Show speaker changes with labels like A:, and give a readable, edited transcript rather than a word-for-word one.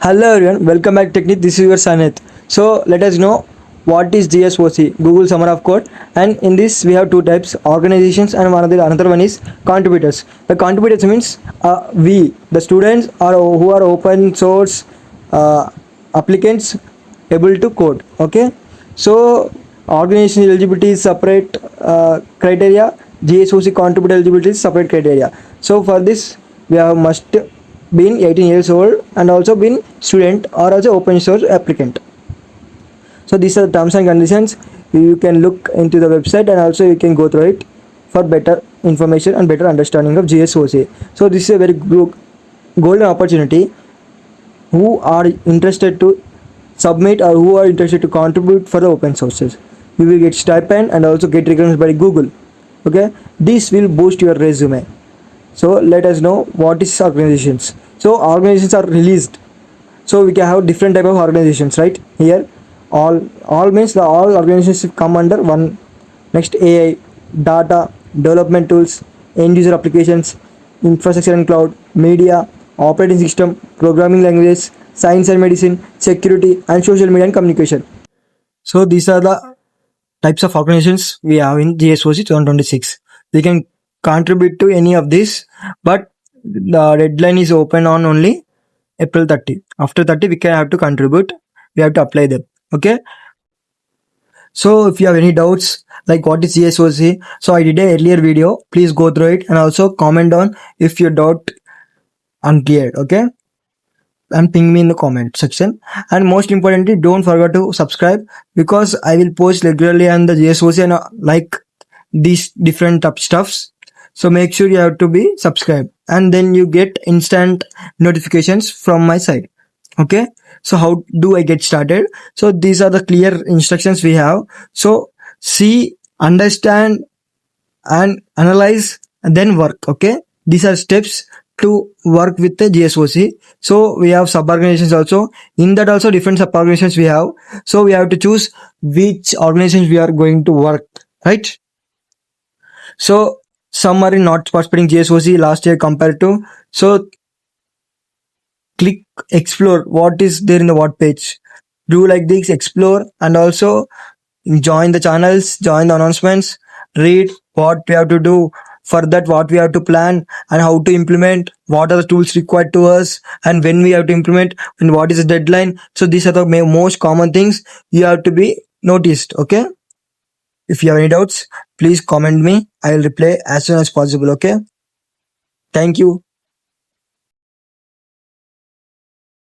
A: Hello everyone, welcome back to Technique. This is your Saneth. So let us know what is GSoC, Google Summer of Code, and in this we have two types: organizations and another one is contributors. The contributors means we, the students, are who are open source applicants able to code. Okay, so organization eligibility is separate criteria. GSoC contributor eligibility is separate criteria. So for this we have must been 18 years old and also been student or also open source applicant. So these are the terms and conditions. You can look into the website and also you can go through it for better information and better understanding of GSoC. So this is a very golden opportunity. Who are interested to submit or who are interested to contribute for the open sources, you will get stipend and also get recognized by Google. Okay, this will boost your resume. So let us know what is organizations. So organizations are released, so we can have different type of organizations right here. All means the all organizations come under one. Next, AI, data, development tools, end user applications, infrastructure and cloud, media, operating system, programming languages, science and medicine, security, and social media and communication. So these are the types of organizations we have in GSoC 2026. We can contribute to any of these, but the deadline is open on only April 30. After 30, we can have to contribute. We have to apply them. Okay. So if you have any doubts like what is GSoC, so I did a earlier video. Please go through it and also comment on if your doubt unclear. Okay, and ping me in the comment section. And most importantly, don't forget to subscribe because I will post regularly on the GSoC and like these different stuffs. So make sure you have to be subscribed and then you get instant notifications from my side. Okay, so how do I get started? So these are the clear instructions we have. So see, understand and analyze and then work. Okay, these are steps to work with the GSoC. So we have sub organizations also. In that also different sub organizations we have. So we have to choose which organizations we are going to work, right? So some are not participating GSoC last year compared to. So click explore what is there in the what page. Do like this, explore, and also join the channels, join the announcements, read what we have to do for that, what we have to plan and how to implement, what are the tools required to us and when we have to implement and what is the deadline. So these are the most common things you have to be noticed. Okay, if you have any doubts, please comment me. I will reply as soon as possible. Okay, thank you.